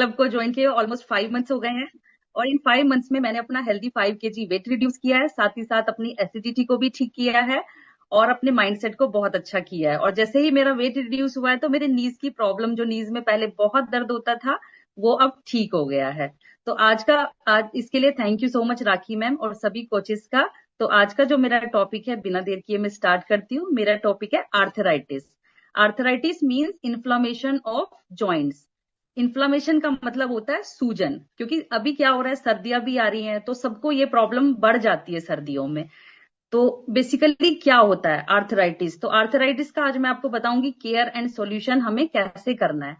Club को join किए almost 5 months हो गए हैं। और इन 5 मंथ्स में मैंने अपना हेल्दी 5 kg वेट रिड्यूस किया है, साथ ही साथ अपनी एसिडिटी को भी ठीक किया है और अपने माइंडसेट को बहुत अच्छा किया है। और जैसे ही मेरा वेट रिड्यूस हुआ है तो मेरे नीज की प्रॉब्लम, जो नीज में पहले बहुत दर्द होता था, वो अब ठीक हो गया है। तो आज इसके लिए thank you so much rakhi ma'am और सभी कोचेस का। तो आज का जो मेरा टॉपिक है, बिना देर किए मैं स्टार्ट करती हूँ। मेरा टॉपिक है arthritis. Arthritis means inflammation of joints. Inflammation का मतलब होता है सूजन, क्योंकि अभी क्या हो रहा है, सर्दियां भी आ रही हैं तो सबको ये प्रॉब्लम बढ़ जाती है सर्दियों में। तो बेसिकली क्या होता है आर्थराइटिस? तो आर्थराइटिस का आज मैं आपको बताऊंगी केयर एंड सॉल्यूशन हमें कैसे करना है।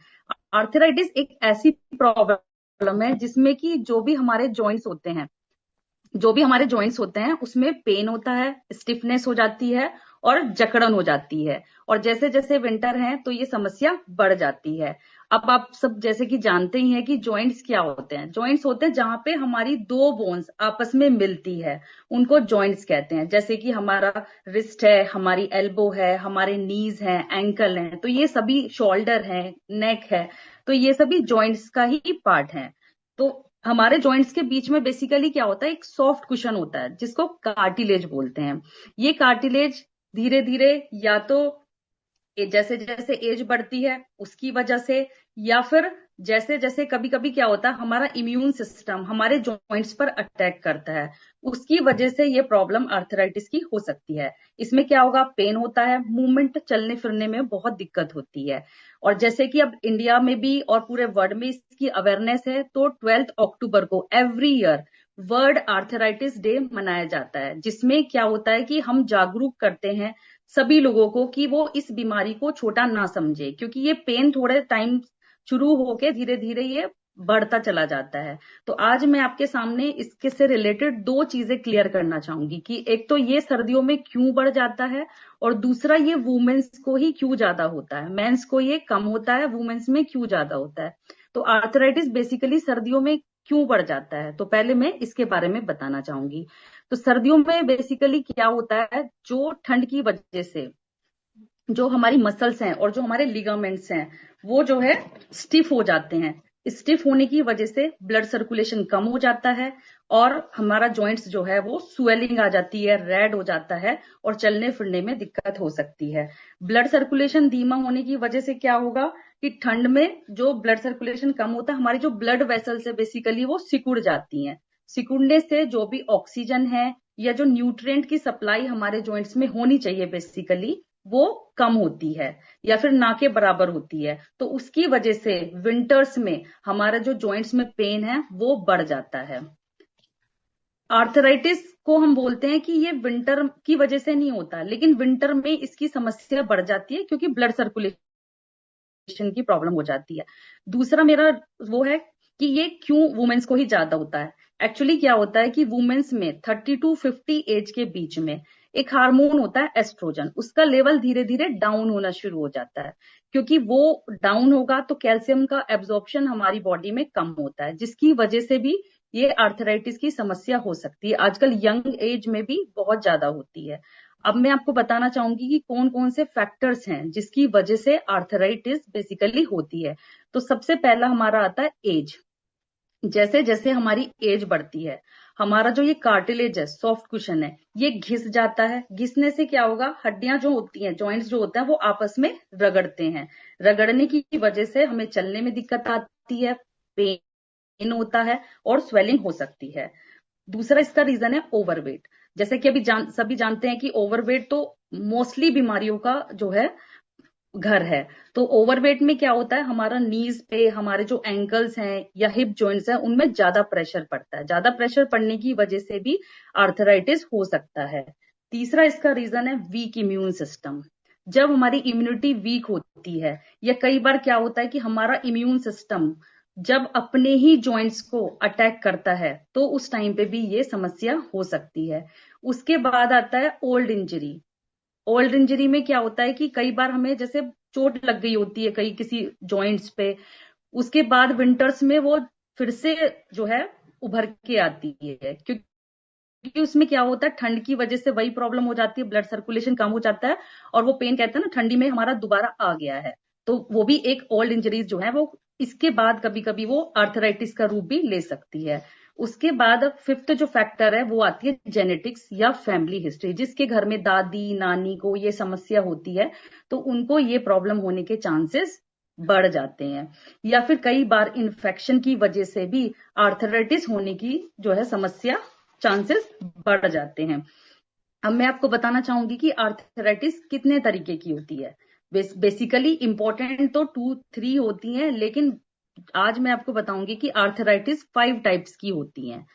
आर्थराइटिस एक ऐसी प्रॉब्लम है जिसमें कि जो भी हमारे जॉइंट्स होते हैं उसमें पेन होता है, स्टिफनेस हो जाती है और जकड़न हो जाती है। और जैसे जैसे विंटर है तो ये समस्या बढ़ जाती है। अब आप सब जैसे कि जानते ही हैं कि जॉइंट्स क्या होते हैं। जॉइंट्स होते हैं जहां पे हमारी दो बोन्स आपस में मिलती है, उनको जॉइंट्स कहते हैं। जैसे कि हमारा रिस्ट है, हमारी एल्बो है, हमारे नीज है, एंकल है, तो ये सभी शोल्डर है, नेक है, तो ये सभी जॉइंट्स का ही पार्ट है। तो हमारे जॉइंट्स के बीच में बेसिकली क्या होता है, एक सॉफ्ट कुशन होता है जिसको कार्टिलेज बोलते हैं। ये कार्टिलेज धीरे धीरे या तो जैसे जैसे एज बढ़ती है उसकी वजह से, या फिर जैसे जैसे कभी कभी क्या होता है, हमारा इम्यून सिस्टम हमारे जॉइंट्स पर अटैक करता है, उसकी वजह से ये प्रॉब्लम आर्थराइटिस की हो सकती है। इसमें क्या होगा, पेन होता है, मूवमेंट चलने फिरने में बहुत दिक्कत होती है। और जैसे कि अब इंडिया में भी और पूरे वर्ल्ड में इसकी अवेयरनेस है, तो 12 अक्टूबर को every year world arthritis day मनाया जाता है, जिसमें क्या होता है कि हम जागरूक करते हैं सभी लोगों को कि वो इस बीमारी को छोटा ना समझे, क्योंकि ये पेन थोड़े टाइम शुरू होके धीरे धीरे ये बढ़ता चला जाता है। तो आज मैं आपके सामने इसके से रिलेटेड दो चीजें क्लियर करना चाहूंगी कि एक तो ये सर्दियों में क्यों बढ़ जाता है, और दूसरा ये वुमेन्स को ही क्यों ज्यादा होता है। मेंस को ये कम होता है, वुमेन्स में क्यों ज्यादा होता है। तो आर्थराइटिस बेसिकली सर्दियों में क्यों बढ़ जाता है, तो पहले मैं इसके बारे में बताना चाहूंगी। तो सर्दियों में बेसिकली क्या होता है, जो ठंड की वजह से जो हमारी मसल्स हैं और जो हमारे लिगामेंट्स हैं वो जो है स्टिफ हो जाते हैं। स्टिफ होने की वजह से ब्लड सर्कुलेशन कम हो जाता है और हमारा जॉइंट्स जो है वो स्वेलिंग आ जाती है, रेड हो जाता है और चलने फिरने में दिक्कत हो सकती है। ब्लड सर्कुलेशन धीमा होने की वजह से क्या होगा कि ठंड में जो ब्लड सर्कुलेशन कम होता है, हमारी जो ब्लड वेसल्स है बेसिकली वो सिकुड़ जाती हैं। सिकुड़ने से जो भी ऑक्सीजन है या जो न्यूट्रिएंट की सप्लाई हमारे जॉइंट्स में होनी चाहिए बेसिकली, वो कम होती है या फिर ना के बराबर होती है। तो उसकी वजह से विंटर्स में हमारा जो जॉइंट्स में पेन है वो बढ़ जाता है। आर्थराइटिस को हम बोलते हैं कि ये विंटर की वजह से नहीं होता, लेकिन विंटर में इसकी समस्या बढ़ जाती है क्योंकि ब्लड सर्कुलेशन की प्रॉब्लम हो जाती है। दूसरा मेरा वो है कि ये क्यों वुमेन्स को ही ज्यादा होता है। एक्चुअली क्या होता है कि वुमेन्स में 30 to 50 एज के बीच में एक हार्मोन होता है एस्ट्रोजन, उसका लेवल धीरे धीरे डाउन होना शुरू हो जाता है। क्योंकि वो डाउन होगा तो कैल्शियम का एब्जॉर्प्शन हमारी बॉडी में कम होता है, जिसकी वजह से भी ये आर्थराइटिस की समस्या हो सकती है। आजकल यंग एज में भी बहुत ज्यादा होती है। अब मैं आपको बताना चाहूंगी कि कौन कौन से फैक्टर्स हैं जिसकी वजह से आर्थराइटिस बेसिकली होती है। तो सबसे पहला हमारा आता है एज। जैसे जैसे हमारी एज बढ़ती है, हमारा जो ये कार्टिलेज है, सॉफ्ट कुशन है, ये घिस जाता है। घिसने से क्या होगा, हड्डियां जो होती हैं, जॉइंट्स जो होते हैं वो आपस में रगड़ते हैं। रगड़ने की वजह से हमें चलने में दिक्कत आती है, पेन होता है और स्वेलिंग हो सकती है। दूसरा इसका रीजन है ओवरवेट। जैसे कि अभी सभी जानते हैं कि ओवरवेट तो मोस्टली बीमारियों का जो है घर है। तो ओवरवेट में क्या होता है, हमारा नीज पे हमारे जो एंकल्स हैं या हिप जॉइंट्स हैं उनमें ज्यादा प्रेशर पड़ता है। ज्यादा प्रेशर पड़ने की वजह से भी आर्थराइटिस हो सकता है। तीसरा इसका रीजन है वीक इम्यून सिस्टम। जब हमारी इम्यूनिटी वीक होती है, या कई बार क्या होता है कि हमारा इम्यून सिस्टम जब अपने ही जॉइंट्स को अटैक करता है, तो उस टाइम पे भी ये समस्या हो सकती है। उसके बाद आता है ओल्ड इंजरी। ओल्ड इंजरी में क्या होता है कि कई बार हमें जैसे चोट लग गई होती है कहीं किसी जॉइंट्स पे, उसके बाद विंटर्स में वो फिर से जो है उभर के आती है, क्योंकि उसमें क्या होता है, ठंड की वजह से वही प्रॉब्लम हो जाती है, ब्लड सर्कुलेशन कम हो जाता है और वो पेन कहते हैं ना, ठंडी में हमारा दोबारा आ गया है। तो वो भी एक ओल्ड इंजरीज जो है वो इसके बाद कभी कभी वो आर्थराइटिस का रूप भी ले सकती है। उसके बाद फिफ्थ जो फैक्टर है वो आती है जेनेटिक्स या फैमिली हिस्ट्री। जिसके घर में दादी नानी को ये समस्या होती है तो उनको ये प्रॉब्लम होने के चांसेस बढ़ जाते हैं। या फिर कई बार इन्फेक्शन की वजह से भी आर्थराइटिस होने की जो है समस्या चांसेस बढ़ जाते हैं। अब मैं आपको बताना चाहूंगी कि आर्थराइटिस कितने तरीके की होती है। बेसिकली इंपॉर्टेंट तो 2-3 होती हैं, लेकिन आज मैं आपको बताऊंगी कि आर्थराइटिस 5 टाइप्स की होती हैं।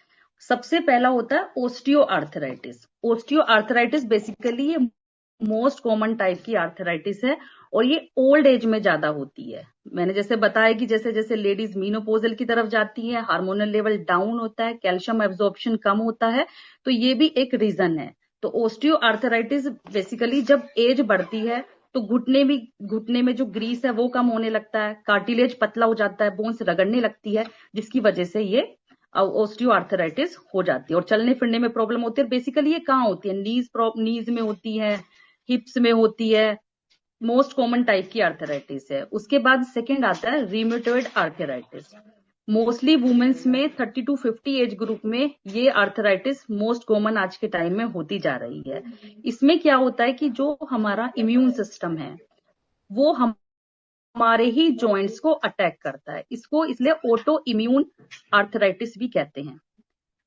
सबसे पहला होता है osteo arthritis. Osteo arthritis basically ये मोस्ट कॉमन टाइप की आर्थराइटिस है और ये ओल्ड एज में ज्यादा होती है। मैंने जैसे बताया कि जैसे जैसे लेडीज मीनोपोजल की तरफ जाती है, हार्मोनल लेवल डाउन होता है, कैल्शियम एब्जॉर्प्शन कम होता है, तो ये भी एक रीजन है। तो ओस्टियो आर्थराइटिस बेसिकली जब एज बढ़ती है तो घुटने में जो ग्रीस है वो कम होने लगता है, कार्टिलेज पतला हो जाता है, बोन्स रगड़ने लगती है, जिसकी वजह से ये ओस्टियो आर्थराइटिस हो जाती है। और चलने फिरने में प्रॉब्लम होती है। बेसिकली ये कहाँ होती है? नीज में होती है, हिप्स में होती है। मोस्ट कॉमन टाइप की आर्थराइटिस है। उसके बाद सेकंड आता है रिमेटॉइड आर्थराइटिस। मोस्टली वुमेन्स में 30 to 50 एज ग्रुप में ये आर्थराइटिस मोस्ट कॉमन आज के टाइम में होती जा रही है। इसमें क्या होता है कि जो हमारा इम्यून सिस्टम है वो हमारे ही जॉइंट्स को अटैक करता है। इसको इसलिए ऑटो इम्यून आर्थराइटिस भी कहते हैं।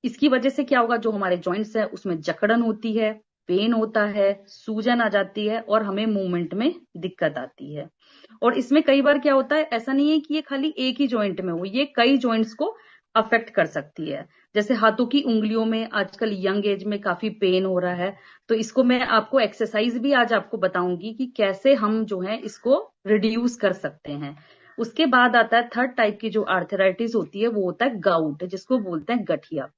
इसकी वजह से क्या होगा, जो हमारे जॉइंट्स है उसमें जकड़न होती है, पेन होता है, सूजन आ जाती है और हमें मूवमेंट में दिक्कत आती है। और इसमें कई बार क्या होता है, ऐसा नहीं है कि ये खाली एक ही जॉइंट में हो, ये कई जॉइंट्स को अफेक्ट कर सकती है। जैसे हाथों की उंगलियों में आजकल यंग एज में काफी पेन हो रहा है, तो इसको मैं आपको एक्सरसाइज भी आज आपको बताऊंगी कि कैसे हम जो है इसको रिड्यूस कर सकते हैं। उसके बाद आता है थर्ड टाइप की जो आर्थराइटिस होती है, वो होता है गाउट, जिसको बोलते हैं गठिया।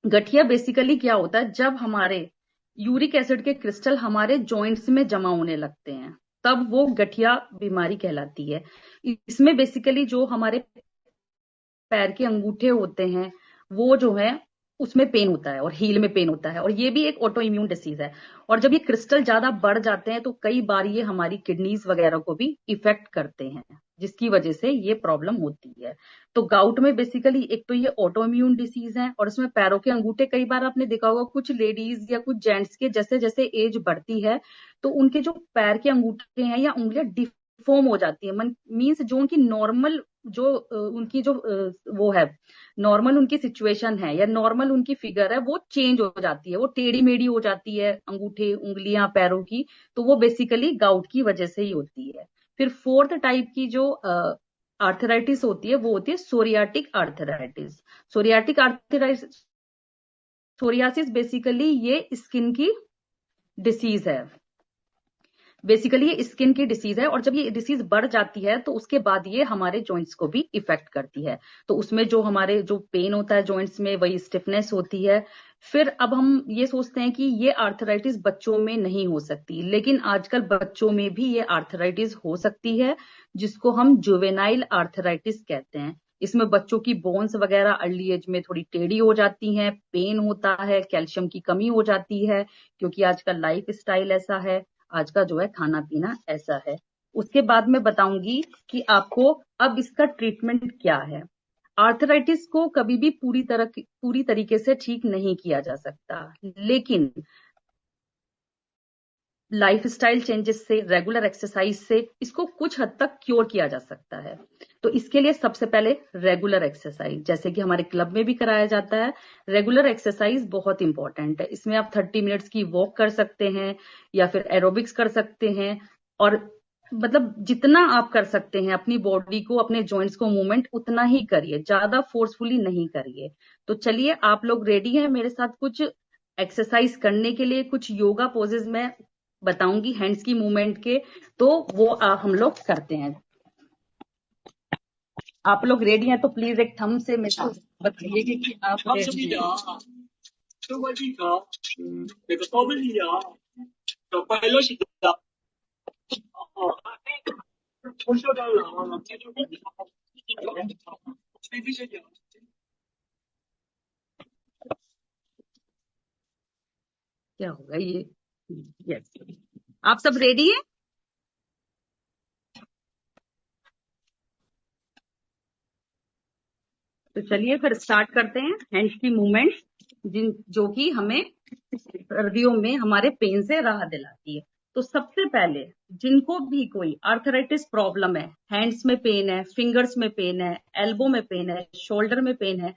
गठिया बेसिकली क्या होता है, जब हमारे यूरिक एसिड के क्रिस्टल हमारे जॉइंट्स में जमा होने लगते हैं तब वो गठिया बीमारी कहलाती है। इसमें बेसिकली जो हमारे पैर के अंगूठे होते हैं वो जो है उसमें पेन होता है और हील में पेन होता है, और ये भी एक ऑटो इम्यून डिसीज है। और जब ये क्रिस्टल ज्यादा बढ़ जाते हैं तो कई बार ये हमारी किडनीज वगैरह को भी इफेक्ट करते हैं, जिसकी वजह से ये प्रॉब्लम होती है। तो गाउट में बेसिकली एक तो ये ऑटो इम्यून डिसीज है और इसमें पैरों के अंगूठे, कई बार आपने देखा होगा कुछ लेडीज या कुछ जेंट्स के जैसे जैसे एज बढ़ती है तो उनके जो पैर के अंगूठे हैं या उंगलियां डिफॉर्म हो जाती है। मीन्स जो उनकी नॉर्मल जो उनकी जो वो है, नॉर्मल उनकी सिचुएशन है या नॉर्मल उनकी फिगर है वो चेंज हो जाती है, वो टेढ़ी मेढ़ी हो जाती है अंगूठे उंगलियां पैरों की। तो वो बेसिकली गाउट की वजह से ही होती है। फिर फोर्थ टाइप की जो आर्थराइटिस होती है वो होती है psoriatic arthritis. Psoriatic arthritis, psoriasis basically ये स्किन की डिसीज है। बेसिकली ये स्किन की डिसीज है और जब ये डिसीज बढ़ जाती है तो उसके बाद ये हमारे जॉइंट्स को भी इफेक्ट करती है। तो उसमें जो हमारे जो पेन होता है जॉइंट्स में, वही स्टिफनेस होती है। फिर अब हम ये सोचते हैं कि ये आर्थराइटिस बच्चों में नहीं हो सकती, लेकिन आजकल बच्चों में भी ये आर्थराइटिस हो सकती है, जिसको हम जुवेनाइल आर्थराइटिस कहते हैं। इसमें बच्चों की बोन्स वगैरह अर्ली एज में थोड़ी टेढ़ी हो जाती हैं, पेन होता है, कैल्शियम की कमी हो जाती है, क्योंकि आजकल लाइफ स्टाइल ऐसा है, आज का जो है खाना पीना ऐसा है। उसके बाद मैं बताऊंगी कि आपको अब इसका ट्रीटमेंट क्या है। आर्थराइटिस को कभी भी पूरी तरीके से ठीक नहीं किया जा सकता, लेकिन लाइफस्टाइल चेंजेस से, रेगुलर एक्सरसाइज से इसको कुछ हद तक क्योर किया जा सकता है। तो इसके लिए सबसे पहले रेगुलर एक्सरसाइज, जैसे कि हमारे क्लब में भी कराया जाता है, रेगुलर एक्सरसाइज बहुत इंपॉर्टेंट है। इसमें आप 30 मिनट्स की वॉक कर सकते हैं या फिर एरोबिक्स कर सकते हैं, और मतलब जितना आप कर सकते हैं अपनी बॉडी को, अपने जॉइंट्स को मूवमेंट उतना ही करिए, ज्यादा फोर्सफुली नहीं करिए। तो चलिए, आप लोग रेडी हैं मेरे साथ कुछ एक्सरसाइज करने के लिए? कुछ योगा पोजेज में बताऊंगी हैंड्स की मूवमेंट के, तो वो हम लोग करते हैं। आप लोग रेडी हैं तो प्लीज एक थंब से मेरे को बताइए कि आप रेडी हैं। क्या होगा ये? यस, आप सब रेडी हैं? तो चलिए फिर स्टार्ट करते हैं हैंड्स की मूवमेंट, जो कि हमें सर्दियों में हमारे पेन से राहत दिलाती है। तो सबसे पहले जिनको भी कोई आर्थराइटिस प्रॉब्लम है, हैंड्स में पेन है, फिंगर्स में पेन है, एल्बो में पेन है, शोल्डर में पेन है,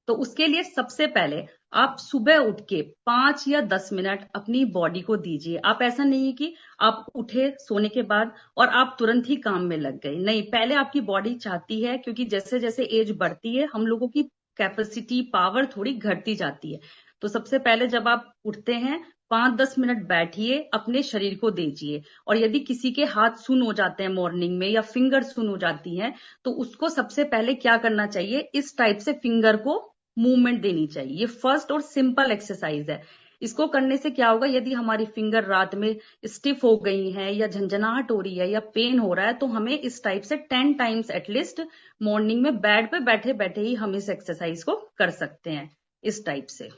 तो उसके लिए सबसे पहले आप सुबह उठ के 5 या 10 मिनट अपनी बॉडी को दीजिए। आप ऐसा नहीं है कि आप उठे सोने के बाद और आप तुरंत ही काम में लग गए, नहीं, पहले आपकी बॉडी चाहती है, क्योंकि जैसे जैसे एज बढ़ती है हम लोगों की कैपेसिटी पावर थोड़ी घटती जाती है। तो सबसे पहले जब आप उठते हैं 5-10 मिनट बैठिए, अपने शरीर को दीजिए। और यदि किसी के हाथ सुन हो जाते हैं मॉर्निंग में या फिंगर सुन हो जाती हैं, तो उसको सबसे पहले क्या करना चाहिए, इस टाइप से फिंगर को मूवमेंट देनी चाहिए। ये फर्स्ट और सिंपल एक्सरसाइज है। इसको करने से क्या होगा, यदि हमारी फिंगर रात में स्टिफ हो गई है या झंझनाहट हो रही है या पेन हो रहा है, तो हमें इस टाइप से 10 टाइम्स एटलीस्ट मॉर्निंग में बेड पे बैठे बैठे ही हम इस एक्सरसाइज को कर सकते हैं। इस टाइप से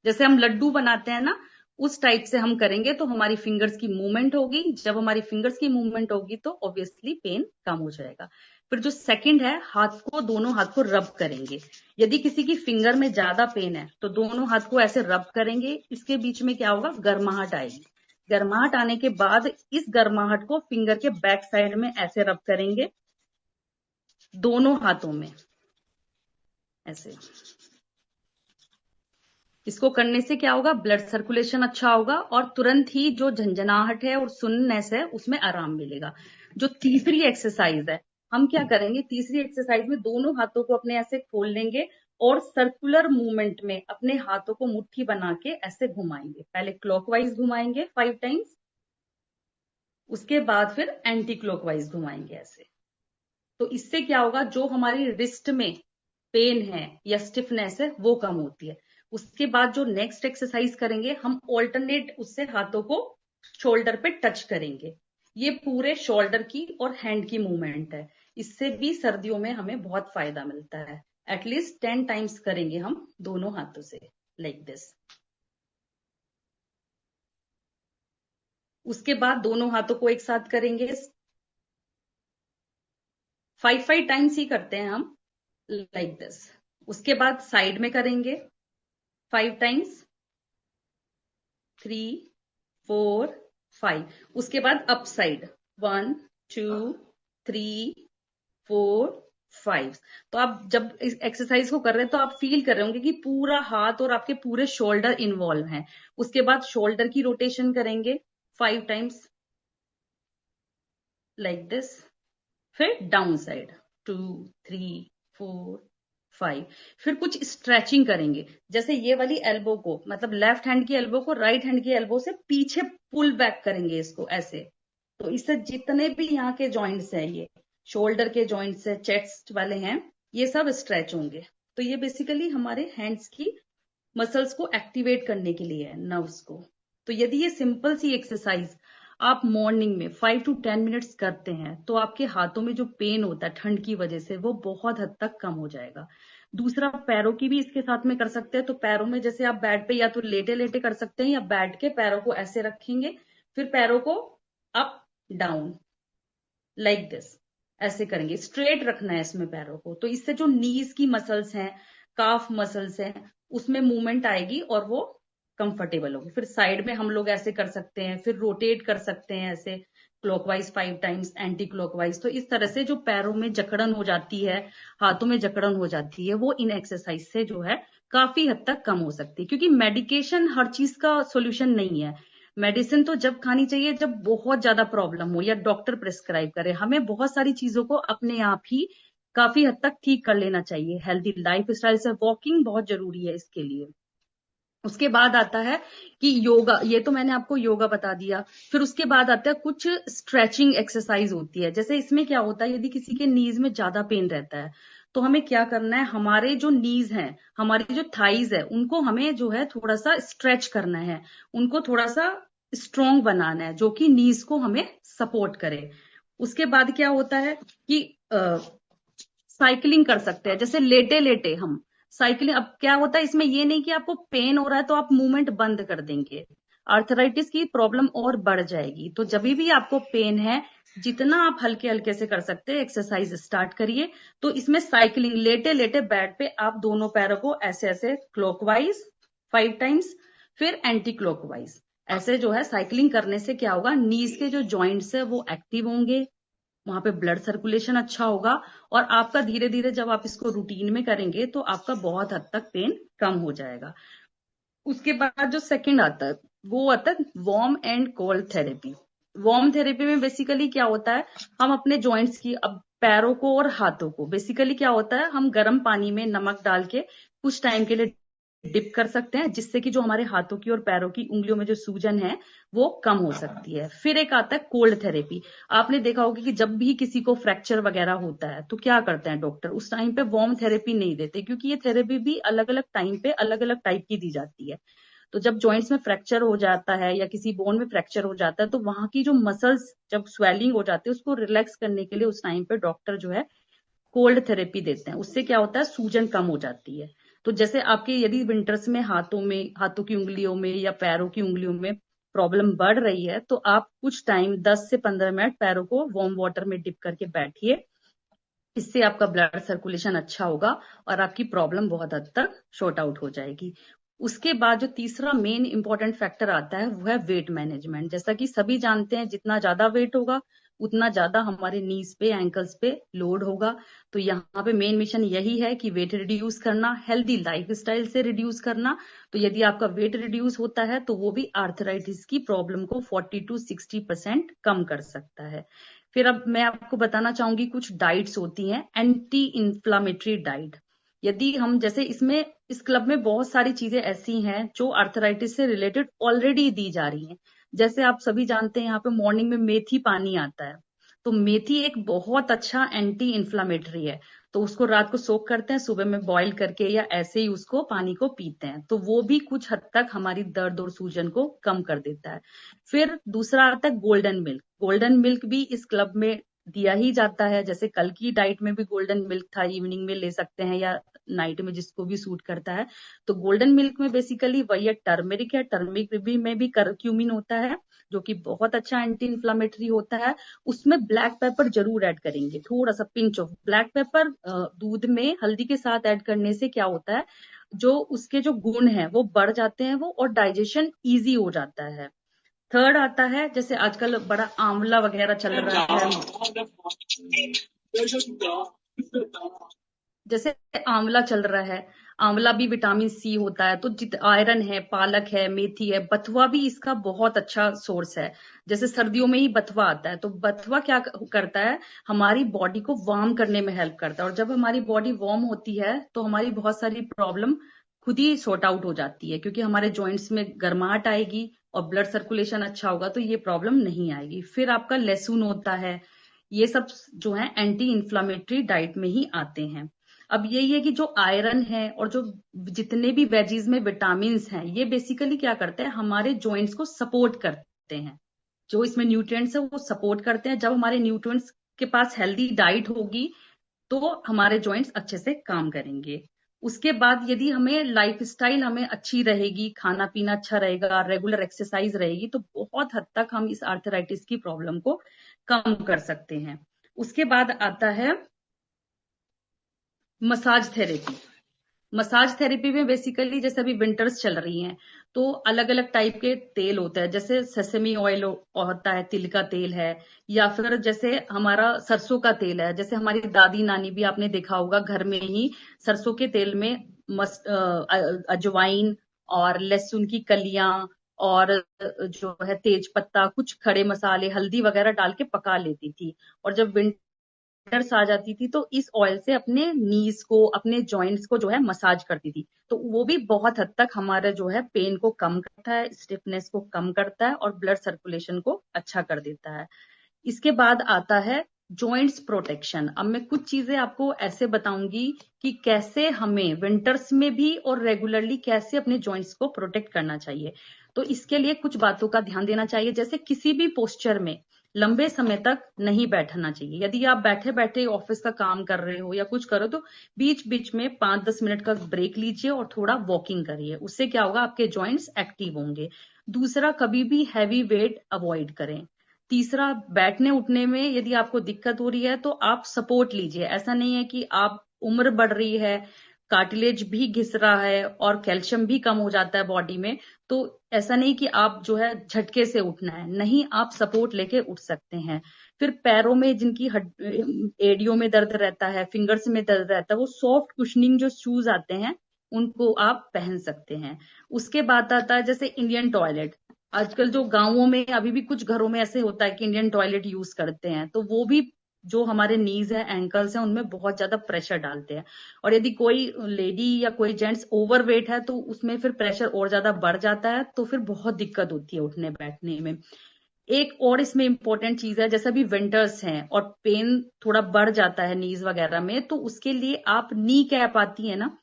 जैसे हम लड्डू बनाते हैं ना, उस टाइप से हम करेंगे तो हमारी फिंगर्स की मूवमेंट होगी। जब हमारी फिंगर्स की मूवमेंट होगी तो ऑब्वियसली पेन कम हो जाएगा। फिर जो सेकंड है, दोनों हाथ को रब करेंगे। यदि किसी की फिंगर में ज्यादा पेन है तो दोनों हाथ को ऐसे रब करेंगे। इसके बीच में क्या होगा, गर्माहट आएगी। गर्माहट आने के बाद इस गर्माहट को फिंगर के बैक साइड में ऐसे रब करेंगे, दोनों हाथों में ऐसे। इसको करने से क्या होगा, ब्लड सर्कुलेशन अच्छा होगा और तुरंत ही जो झंझनाहट है और सुन्ननेस है उसमें आराम मिलेगा। जो तीसरी एक्सरसाइज है, हम क्या करेंगे, तीसरी एक्सरसाइज में दोनों हाथों को अपने ऐसे खोल लेंगे और सर्कुलर मूवमेंट में अपने हाथों को मुट्ठी बना के ऐसे घुमाएंगे। पहले क्लॉकवाइज घुमाएंगे 5 टाइम्स, उसके बाद फिर एंटी क्लॉकवाइज घुमाएंगे ऐसे। तो इससे क्या होगा, जो हमारी रिस्ट में पेन है या स्टिफनेस है वो कम होती है। उसके बाद जो नेक्स्ट एक्सरसाइज करेंगे, हम ऑल्टरनेट उससे हाथों को शोल्डर पे टच करेंगे। ये पूरे शोल्डर की और हैंड की मूवमेंट है। इससे भी सर्दियों में हमें बहुत फायदा मिलता है। एटलीस्ट 10 टाइम्स करेंगे हम दोनों हाथों से, लाइक दिस। उसके बाद दोनों हाथों को एक साथ करेंगे, 5 टाइम्स ही करते हैं हम, लाइक दिस। उसके बाद साइड में करेंगे 5 टाइम्स, 3, 4, 5। उसके बाद अप साइड 1, 2, 3, 4, 5। तो आप जब इस एक्सरसाइज को कर रहे हैं तो आप फील कर रहे होंगे कि पूरा हाथ और आपके पूरे शोल्डर इन्वॉल्व हैं। उसके बाद शोल्डर की रोटेशन करेंगे 5 टाइम्स, लाइक दिस। फिर डाउन साइड 2, 3, 4, 5। फिर कुछ स्ट्रेचिंग करेंगे, जैसे ये वाली एल्बो को, मतलब लेफ्ट हैंड की एल्बो को राइट हैंड की एल्बो से पीछे पुल बैक करेंगे इसको ऐसे। तो इससे जितने भी यहाँ के जॉइंट्स हैं, ये शोल्डर के जॉइंट्स है, चेस्ट वाले हैं, ये सब स्ट्रेच होंगे। तो ये बेसिकली हमारे हैंड्स की मसल्स को एक्टिवेट करने के लिए है, नर्व्स को। तो यदि ये सिंपल सी एक्सरसाइज आप मॉर्निंग में 5 to 10 मिनट्स करते हैं तो आपके हाथों में जो पेन होता है ठंड की वजह से, वो बहुत हद तक कम हो जाएगा। दूसरा, पैरों की भी इसके साथ में कर सकते हैं। तो पैरों में जैसे आप बेड पे या तो लेटे लेटे कर सकते हैं या बैठ के पैरों को ऐसे रखेंगे, फिर पैरों को अप डाउन लाइक दिस ऐसे करेंगे। स्ट्रेट रखना है इसमें पैरों को। तो इससे जो नीज की मसल्स हैं, काफ मसल्स हैं, उसमें मूवमेंट आएगी और वो कंफर्टेबल होगी। फिर साइड में हम लोग ऐसे कर सकते हैं, फिर रोटेट कर सकते हैं ऐसे क्लॉकवाइज 5 टाइम्स, एंटी क्लॉकवाइज। तो इस तरह से जो पैरों में जकड़न हो जाती है, हाथों में जकड़न हो जाती है, वो इन एक्सरसाइज से जो है काफी हद तक कम हो सकती है। क्योंकि मेडिकेशन हर चीज का सोल्यूशन नहीं है। मेडिसिन तो जब खानी चाहिए जब बहुत ज्यादा प्रॉब्लम हो या डॉक्टर प्रिस्क्राइब करे। हमें बहुत सारी चीजों को अपने आप ही काफी हद तक ठीक कर लेना चाहिए। हेल्दी लाइफ स्टाइल से वॉकिंग बहुत जरूरी है इसके लिए। उसके बाद आता है कि योगा, ये तो मैंने आपको योगा बता दिया। फिर उसके बाद आता है कुछ स्ट्रेचिंग एक्सरसाइज होती है। जैसे इसमें क्या होता है, यदि किसी के नीज में ज्यादा पेन रहता है तो हमें क्या करना है, हमारे जो नीज हैं, हमारी जो थाइज है, उनको हमें जो है थोड़ा सा स्ट्रेच करना है, उनको थोड़ा सा स्ट्रोंग बनाना है, जो कि नीज को हमें सपोर्ट करे। उसके बाद क्या होता है कि साइकिलिंग कर सकते हैं, जैसे लेटे लेटे हम साइकिलिंग। अब क्या होता है इसमें, ये नहीं कि आपको पेन हो रहा है तो आप मूवमेंट बंद कर देंगे, आर्थराइटिस की प्रॉब्लम और बढ़ जाएगी। तो जब भी आपको पेन है जितना आप हल्के हल्के से कर सकते हैं एक्सरसाइज स्टार्ट करिए। तो इसमें साइकिलिंग, लेटे लेटे बेड पे आप दोनों पैरों को ऐसे ऐसे क्लॉकवाइज 5 टाइम्स, फिर एंटी क्लॉकवाइज, ऐसे जो है साइकिलिंग करने से क्या होगा, नीज के जो जॉइंट्स है वो एक्टिव होंगे, वहां पे ब्लड सर्कुलेशन अच्छा होगा, और आपका धीरे धीरे जब आप इसको रूटीन में करेंगे तो आपका बहुत हद तक पेन कम हो जाएगा। उसके बाद जो सेकंड आता है वो आता है warm and cold therapy. Warm therapy में बेसिकली क्या होता है, हम अपने जॉइंट्स की, अब पैरों को और हाथों को बेसिकली क्या होता है, हम गर्म पानी में नमक डाल के कुछ टाइम के लिए डिप कर सकते हैं, जिससे कि जो हमारे हाथों की और पैरों की उंगलियों में जो सूजन है वो कम हो सकती है। फिर एक आता है कोल्ड थेरेपी। आपने देखा होगा कि जब भी किसी को फ्रैक्चर वगैरह होता है तो क्या करते हैं डॉक्टर, उस टाइम पे वार्म थेरेपी नहीं देते, क्योंकि ये थेरेपी भी अलग अलग टाइम पे अलग अलग टाइप की दी जाती है। तो जब जॉइंट्स में फ्रैक्चर हो जाता है या किसी बोन में फ्रैक्चर हो जाता है तो वहां की जो मसल्स जब स्वेलिंग हो जाती है उसको रिलैक्स करने के लिए उस टाइम पे डॉक्टर जो है कोल्ड थेरेपी देते हैं। उससे क्या होता है, सूजन कम हो जाती है। तो जैसे आपके यदि विंटर्स में हाथों की उंगलियों में या पैरों की उंगलियों में प्रॉब्लम बढ़ रही है तो आप कुछ टाइम 10 से 15 मिनट पैरों को वार्म वाटर में डिप करके बैठिए। इससे आपका ब्लड सर्कुलेशन अच्छा होगा और आपकी प्रॉब्लम बहुत हद तक शॉर्ट आउट हो जाएगी। उसके बाद जो तीसरा मेन इंपॉर्टेंट फैक्टर आता है वो है वेट मैनेजमेंट। जैसा कि सभी जानते हैं जितना ज्यादा वेट होगा उतना ज्यादा हमारे नीज पे एंकल्स पे लोड होगा। तो यहाँ पे मेन मिशन यही है कि वेट रिड्यूस करना, हेल्दी लाइफ स्टाइल से रिड्यूस करना। तो यदि आपका वेट रिड्यूस होता है तो वो भी आर्थराइटिस की प्रॉब्लम को 40 to 60% कम कर सकता है। फिर अब मैं आपको बताना चाहूंगी कुछ डाइट्स होती हैं एंटी इंफ्लामेटरी डाइट। यदि हम जैसे इसमें इस क्लब में बहुत सारी चीजें ऐसी हैं जो आर्थराइटिस से रिलेटेड ऑलरेडी दी जा रही हैं। जैसे आप सभी जानते हैं यहाँ पे मॉर्निंग में मेथी पानी आता है, तो मेथी एक बहुत अच्छा एंटी इंफ्लामेटरी है। तो उसको रात को सोक करते हैं, सुबह में बॉईल करके या ऐसे ही उसको पानी को पीते हैं, तो वो भी कुछ हद तक हमारी दर्द और सूजन को कम कर देता है। फिर दूसरा आता है गोल्डन मिल्क। गोल्डन मिल्क भी इस क्लब में दिया ही जाता है। जैसे कल की डाइट में भी गोल्डन मिल्क था, इवनिंग में ले सकते हैं या नाइट में, जिसको भी सूट करता है। तो गोल्डन मिल्क में बेसिकली वही है, टर्मेरिक है, टर्मेरिक भी में भी करक्यूमिन होता है जो कि बहुत अच्छा एंटी इन्फ्लामेटरी होता है। उसमें ब्लैक पेपर जरूर ऐड करेंगे, थोड़ा सा पिंच ऑफ ब्लैक पेपर दूध में हल्दी के साथ ऐड करने से क्या होता है, जो उसके जो गुण है वो बढ़ जाते हैं वो, और डाइजेशन इजी हो जाता है। थर्ड आता है, जैसे आजकल बड़ा आंवला वगैरह चल रहा है, जैसे आंवला चल रहा है, आंवला भी विटामिन सी होता है, तो जित आयरन है, पालक है, मेथी है, बथुआ भी इसका बहुत अच्छा सोर्स है। जैसे सर्दियों में ही बथुआ आता है, तो बथुआ क्या करता है, हमारी बॉडी को वार्म करने में हेल्प करता है, और जब हमारी बॉडी वार्म होती है तो हमारी बहुत सारी प्रॉब्लम खुद ही सॉर्ट आउट हो जाती है, क्योंकि हमारे जॉइंट्स में गर्माहट आएगी और ब्लड सर्कुलेशन अच्छा होगा तो ये प्रॉब्लम नहीं आएगी। फिर आपका लहसुन होता है, ये सब जो है एंटी इन्फ्लामेटरी डाइट में ही आते हैं। अब यही है कि जो आयरन है और जो जितने भी वेजीज में विटामिन हैं, ये बेसिकली क्या करते हैं, हमारे जॉइंट्स को सपोर्ट करते हैं। जो इसमें न्यूट्रिएंट्स है वो सपोर्ट करते हैं। जब हमारे न्यूट्रिएंट्स के पास हेल्दी डाइट होगी तो हमारे जॉइंट्स अच्छे से काम करेंगे। उसके बाद यदि हमें लाइफस्टाइल हमें अच्छी रहेगी, खाना पीना अच्छा रहेगा, रेगुलर एक्सरसाइज रहेगी, तो बहुत हद तक हम इस आर्थराइटिस की प्रॉब्लम को कम कर सकते हैं। उसके बाद आता है मसाज थेरेपी। मसाज थेरेपी में बेसिकली जैसे अभी विंटर्स चल रही हैं तो अलग अलग टाइप के तेल होते हैं, जैसे सेसेमी ऑयल होता है, तिल का तेल है, या फिर जैसे हमारा सरसों का तेल है। जैसे हमारी दादी नानी भी आपने देखा होगा घर में ही सरसों के तेल में अजवाइन और लहसुन की कलियां और जो है तेज पत्ता, कुछ खड़े मसाले, हल्दी वगैरह डाल के पका लेती थी। और जब विंटर्स आ जाती थी तो इस ऑयल से अपने नीज को, अपने जॉइंट्स को जो है मसाज करती थी। तो वो भी बहुत हद तक हमारे जो है पेन को कम करता है, स्टिफनेस को कम करता है और ब्लड सर्कुलेशन को अच्छा कर देता है। इसके बाद आता है जॉइंट्स प्रोटेक्शन। अब मैं कुछ चीजें आपको ऐसे बताऊंगी कि कैसे हमें विंटर्स में भी और रेगुलरली कैसे अपने जॉइंट्स को प्रोटेक्ट करना चाहिए। तो इसके लिए कुछ बातों का ध्यान देना चाहिए, जैसे किसी भी पोस्चर में लंबे समय तक नहीं बैठना चाहिए। यदि आप बैठे बैठे ऑफिस का काम कर रहे हो या कुछ करो तो बीच बीच में 5-10 मिनट का ब्रेक लीजिए और थोड़ा वॉकिंग करिए। उससे क्या होगा, आपके जॉइंट्स एक्टिव होंगे। दूसरा, कभी भी हैवी वेट अवॉइड करें। तीसरा, बैठने उठने में यदि आपको दिक्कत हो रही है तो आप सपोर्ट लीजिए। ऐसा नहीं है कि आप, उम्र बढ़ रही है, कार्टिलेज भी घिस रहा है और कैल्शियम भी कम हो जाता है बॉडी में, तो ऐसा नहीं कि आप जो है झटके से उठना है, नहीं, आप सपोर्ट लेके उठ सकते हैं। फिर पैरों में जिनकी एडियो में दर्द रहता है, फिंगर्स में दर्द रहता है, वो सॉफ्ट कुशनिंग जो शूज आते हैं उनको आप पहन सकते हैं। उसके बाद आता है जैसे इंडियन टॉयलेट। आजकल जो गांवों में अभी भी कुछ घरों में ऐसे होता है कि इंडियन टॉयलेट यूज करते हैं, तो वो भी जो हमारे नीज है, एंकल्स हैं, उनमें बहुत ज्यादा प्रेशर डालते हैं। और यदि कोई लेडी या कोई जेंट्स ओवरवेट है तो उसमें फिर प्रेशर और ज्यादा बढ़ जाता है, तो फिर बहुत दिक्कत होती है उठने बैठने में। एक और इसमें इंपॉर्टेंट चीज है, जैसे अभी विंटर्स हैं और पेन थोड़ा बढ़ जाता है नीज वगैरह में, तो उसके लिए आप नी कैप आती है ना,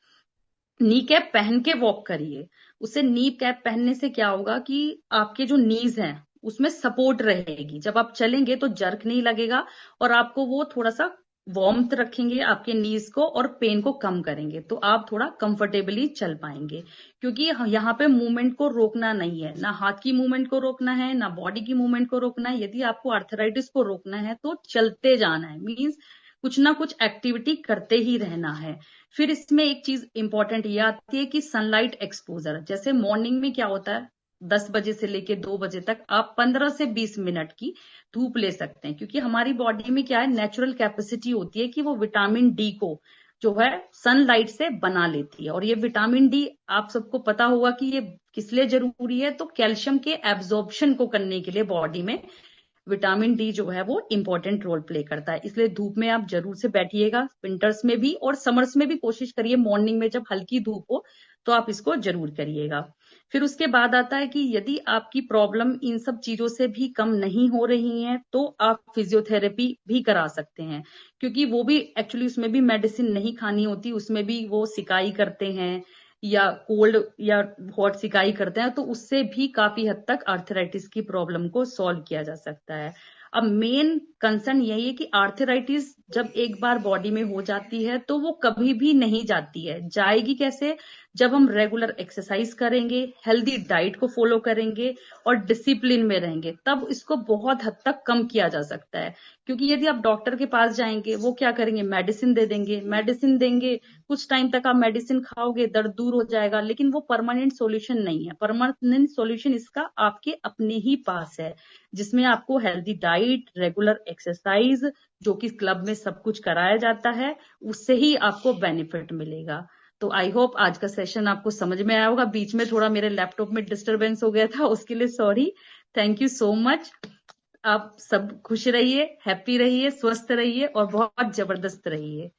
नी कैप पहन के वॉक करिए। उससे नी कैप पहनने से क्या होगा कि आपके जो नीज हैं उसमें सपोर्ट रहेगी, जब आप चलेंगे तो जर्क नहीं लगेगा, और आपको वो थोड़ा सा वार्मथ रखेंगे आपके नीज को और पेन को कम करेंगे, तो आप थोड़ा कंफर्टेबली चल पाएंगे। क्योंकि यहाँ पे मूवमेंट को रोकना नहीं है, ना हाथ की मूवमेंट को रोकना है, ना बॉडी की मूवमेंट को रोकना है। यदि आपको आर्थराइटिस को रोकना है तो चलते जाना है, मीन्स कुछ ना कुछ एक्टिविटी करते ही रहना है। फिर इसमें एक चीज इंपॉर्टेंट ये आती है कि सनलाइट एक्सपोजर। जैसे मॉर्निंग में क्या होता है, 10 बजे से लेके 2 बजे तक आप 15 से 20 मिनट की धूप ले सकते हैं, क्योंकि हमारी बॉडी में क्या है, नेचुरल कैपेसिटी होती है कि वो विटामिन डी को जो है सनलाइट से बना लेती है। और ये विटामिन डी आप सबको पता होगा कि ये किस लिए जरूरी है, तो कैल्शियम के एब्जॉर्प्शन को करने के लिए बॉडी में विटामिन डी जो है वो इंपॉर्टेंट रोल प्ले करता है। इसलिए धूप में आप जरूर से बैठिएगा, विंटर्स में भी और समर्स में भी कोशिश करिए, मॉर्निंग में जब हल्की धूप हो तो आप इसको जरूर करिएगा। फिर उसके बाद आता है कि यदि आपकी प्रॉब्लम इन सब चीजों से भी कम नहीं हो रही है तो आप फिजियोथेरेपी भी करा सकते हैं, क्योंकि वो भी एक्चुअली उसमें भी मेडिसिन नहीं खानी होती, उसमें भी वो सिकाई करते हैं या कोल्ड या हॉट सिकाई करते हैं, तो उससे भी काफी हद तक आर्थराइटिस की प्रॉब्लम को सॉल्व किया जा सकता है। अब मेन कंसर्न यही है कि आर्थराइटिस जब एक बार बॉडी में हो जाती है तो वो कभी भी नहीं जाती है। जाएगी कैसे, जब हम रेगुलर एक्सरसाइज करेंगे, हेल्दी डाइट को फॉलो करेंगे और डिसिप्लिन में रहेंगे, तब इसको बहुत हद तक कम किया जा सकता है। क्योंकि यदि आप डॉक्टर के पास जाएंगे, वो क्या करेंगे, मेडिसिन दे देंगे, मेडिसिन देंगे, कुछ टाइम तक आप मेडिसिन खाओगे, दर्द दूर हो जाएगा, लेकिन वो परमानेंट सॉल्यूशन नहीं है। परमानेंट सॉल्यूशन इसका आपके अपने ही पास है, जिसमें आपको हेल्दी डाइट, रेगुलर एक्सरसाइज, जो कि क्लब में सब कुछ कराया जाता है, उससे ही आपको बेनिफिट मिलेगा। तो आई होप आज का सेशन आपको समझ में आया होगा। बीच में थोड़ा मेरे लैपटॉप में डिस्टरबेंस हो गया था, उसके लिए sorry. Thank you so much. आप सब खुश रहिए, हैप्पी रहिए, स्वस्थ रहिए और बहुत जबरदस्त रहिए।